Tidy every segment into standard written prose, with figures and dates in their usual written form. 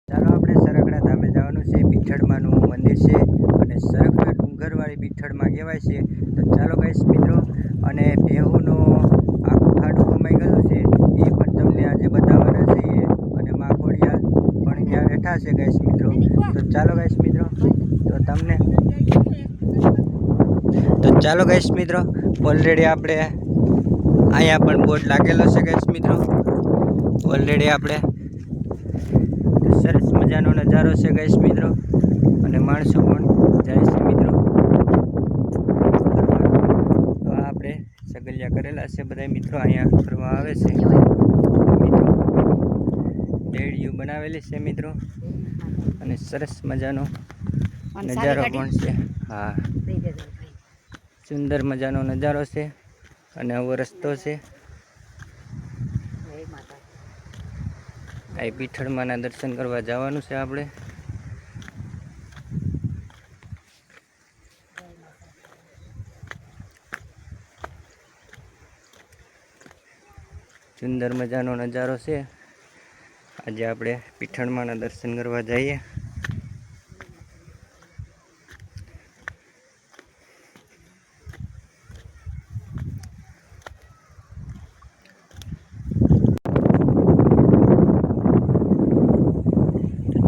ચાલો આપણે સરગડા ધામે જવાનું છે. પીઠળમાંનું મંદિર છે અને સરગડા ડુંગરવાળી પીઠળમાં કહેવાય છે. તો ચાલો ગાઈસ મિત્રો, અને ભેહુનો આખું ખાડું કમાઈ ગયેલું છે એ પણ તમને આજે બતાવવાના છીએ. અને મા ખોડિયાર પણ ત્યાં બેઠા છે ગાઈસ મિત્રો. તો ચાલો ગાઈસ મિત્રો, ચાલો ગાઈસ મિત્રો, ઓલરેડી આપણે અહીંયા પણ બોર્ડ લાગેલો છે ગાઈસ મિત્રો. ઓલરેડી આપણે સરસ મજાનો નજારો છે ગાઈસ મિત્રો, અને માણસો પણ જાય છે મિત્રો. તો આપણે સગલિયા કરેલા છે બધા મિત્રો, અહીંયા ફરવા આવે છે મિત્રો. ડેડીયું બનાવેલી છે મિત્રો, અને સરસ મજાનો નજારો પણ છે. હા, સુંદર મજાનો નજારો છે, અને આવો રસ્તો છે. આ પીઠળમાંના દર્શન કરવા જવાનું છે આપણે. સુંદર મજાનો નજારો છે. આજે આપણે પીઠળમાંના દર્શન કરવા જઈએ.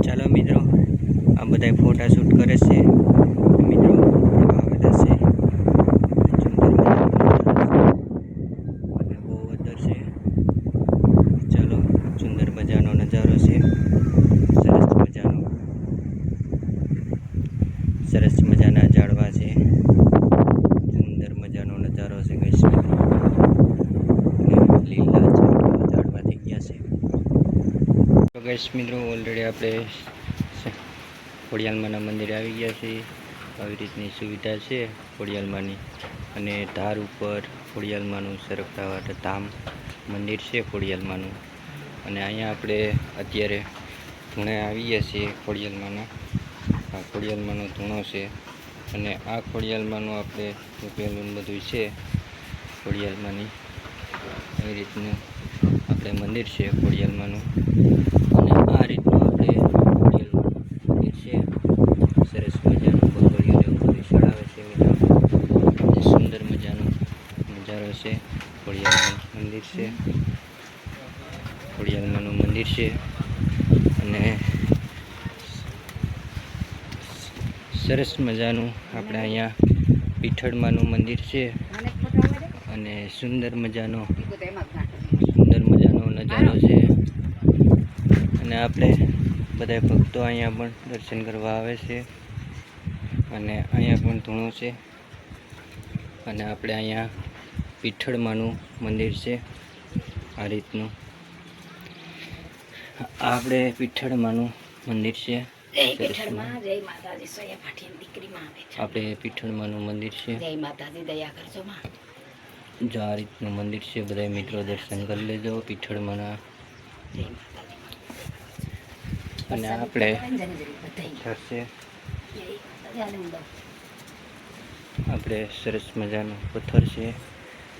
ચાલો મિત્રો, આ બધા ફોટા શૂટ કરે છે મિત્રો. આવેલા છે અને બહુ અંદર છે. ચાલો, સુંદર મજાનો નજારો છે. સરસ મજાના ઝાડવા છે. સુંદર મજાનો નજારો છે ગાઈસ મિત્રો. લીલા ઝાડવા થઈ ગયા છે. તો ગાઈસ મિત્રો, ઓલરેડી આપણે ખોડિયાલમાંના મંદિરે આવી ગયા છીએ. આવી રીતની સુવિધા છે ખોડિયાલમાંની. અને ધાર ઉપર ખોડિયાલમાંનું સરગતા ધામ મંદિર છે ખોડિયાલમાંનું. અને અહીંયા આપણે અત્યારે ધૂણે આવીએ છીએ ખોડિયાલમાંના. આ ખોડિયાલમાંનો ધૂણો છે, અને આ ખોડિયાલમાંનું આપણે રૂપેલું બધું છે ખોડિયાલમાંની. એ રીતનું આપણે મંદિર છે ખોડિયાલમાંનું. અને આ રીતનું આપણે ખોડિયાલમાંનું મંદિર છે. સરસ મજાનું બકરીઓ બધું ચડાવે છે મિત્રો. અને સુંદર મજાનો નજારો છે. ખોડિયાલમાંનું મંદિર છે. ખોડિયાલમાંનું મંદિર છે, અને સરસ મજાનું આપણે અહીંયા પીઠળમાંનું મંદિર છે. અને સુંદર મજાનો નજારો છે. અને આપણે બધા ભક્તો અહીંયા પણ દર્શન કરવા આવે છે. અને અહીંયા પણ ધૂણો છે. અને આપણે અહીંયા પીઠળમાંનું મંદિર છે. આ રીતનું આપણે પીઠળમાંનું મંદિર છે. આપણે પીઠળમાંનું મંદિર છે. જો આ રીતનું મંદિર છે. બધા મિત્રો દર્શન કરી લેજો પીઠળમાંના. અને આપણે થશે આપણે સરસ મજાનો પથ્થર છે.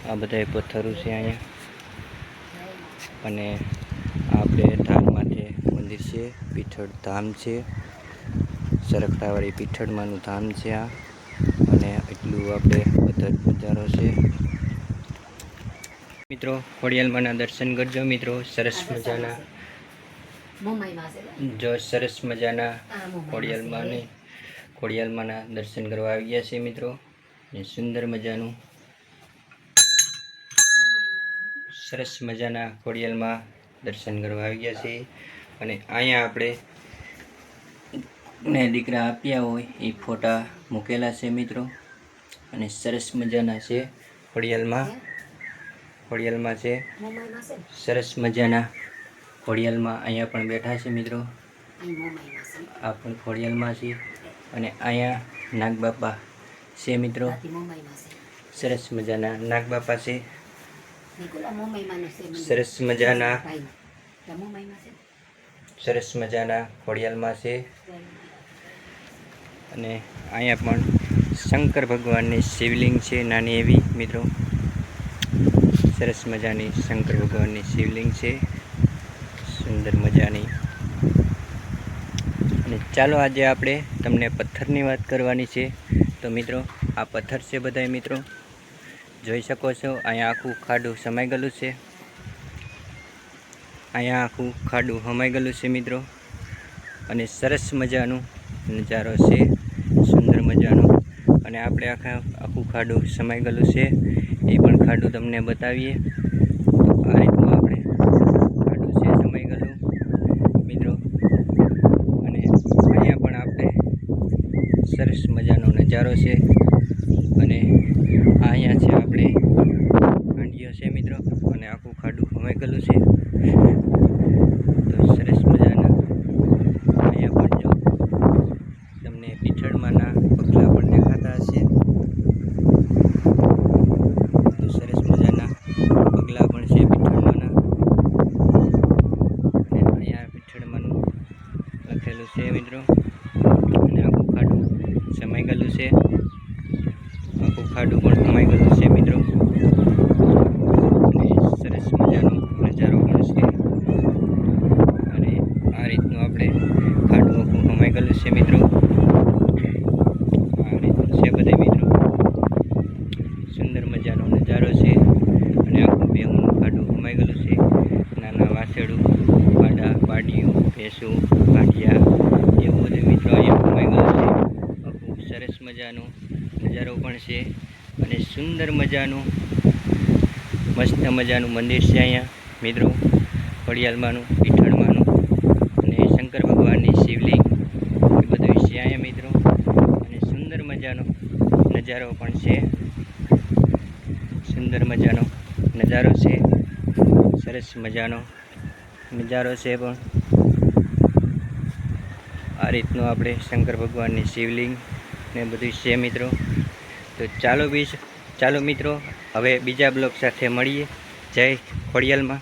આ બધા પથ્થરો છે અહીંયા. અને આપણે ધામ માટે મંદિર છે. પીઠળ ધામ છે. સરગટાવાળી પીઠળમાંનું ધામ છે આ. અને એટલું આપણે પથ્થર નજારો છે મિત્રો. ખોડિયાલમાંના દર્શન કરજો મિત્રો. સરસ મજાના ખોડિયાલમાંના દર્શન કરવા આવી ગયા છે મિત્રો. અને સુંદર મજાનું સરસ મજાના ખોડિયાલમાં દર્શન કરવા આવી ગયા છે. અને અહીંયા આપણે ને દીકરા આપ્યા હોય એ ફોટા મૂકેલા છે મિત્રો. અને સરસ મજાના છે ખોડિયાલમાં છે. સરસ મજાના ખોડિયાલમાં અહીંયા પણ બેઠા છે મિત્રો. આ પણ ખોડિયાલમાં છે. અને અહીંયા નાગબાપા છે મિત્રો. સરસ મજાના નાગબાપા છે. સરસ મજાના ખોડિયાલમાં છે. અને અહીંયા પણ શંકર ભગવાનની શિવલિંગ છે નાની એવી મિત્રો. સરસ મજાની શંકર ભગવાનની શિવલિંગ છે. સુંદર મજાની અને ચાલો આજે આપણે તમને પથ્થરની વાત કરવાની છે. તો મિત્રો આ પથ્થર છે બધાય મિત્રો જોઈ શકો છો. અહીંયા આખું ખાડું સમાઈ ગયેલું છે. અહીંયા આખું ખાડું સમાઈ ગયેલું છે મિત્રો. અને સરસ મજાનું નજારો છે, સુંદર મજાનો. અને આપણે આખું ખાડું સમાઈ ગયેલું છે એ પણ ખાડું તમને બતાવીએ. તો આ રીતનું આપણે ખાડું છે સમાઈ ગયેલું મિત્રો. અને અહીંયા પણ આપણે સરસ મજાનો નજારો છે. અને અહીંયા છે આપણે હાંડિયો છે મિત્રો. અને આખું ખાડું સમાઈ ગયેલું છે. તો સરસ મજાના અહીંયા પણ જો તમને પીઠળમાંના પગલાં પણ દેખાતા હશે. તો સરસ મજાના પગલાં પણ છે પીઠળમાંના. અને અહીંયા પીઠળમાંનું લખેલું છે મિત્રો. અને આખું ખાડું સમાઈ ગયેલું છે. આખું ખાડું પણ સમાઈ ગયેલું છે મિત્રો. અને સરસ મજાનો નજારો પણ છે. અને આ રીતનું આપણે ખાડું આખું સમાઈ ગયેલું છે મિત્રો. આ રીતનું છે બધે મિત્રો. સુંદર મજાનો નજારો છે. અને આખું બેહુંનું ખાડું સમાઈ ગયેલું છે. નાના વાસળું, પાડા, પાડીયું, ભેંસું, ગાંઠિયા એવું બધું મિત્રો અહીંયા સમાઈ ગયેલું છે. આખું સરસ મજાનો નજારો પણ છે. અને સુંદર મજાનું મસ્ત મજાનું મંદિર છે અહીંયા મિત્રો. ખોડિયાલમાંનું, પીઠળમાંનું અને શંકર ભગવાનની શિવલિંગ એ બધું છે અહીંયા મિત્રો. અને સુંદર મજાનો નજારો પણ છે. સુંદર મજાનો નજારો છે. સરસ મજાનો નજારો છે. પણ આ રીતનું આપણે શંકર ભગવાનની શિવલિંગ ને બધું છે મિત્રો. તો ચાલો મિત્રો હવે બીજા બ્લોગ સાથે મળીએ. જય ખોડિયાલમાં.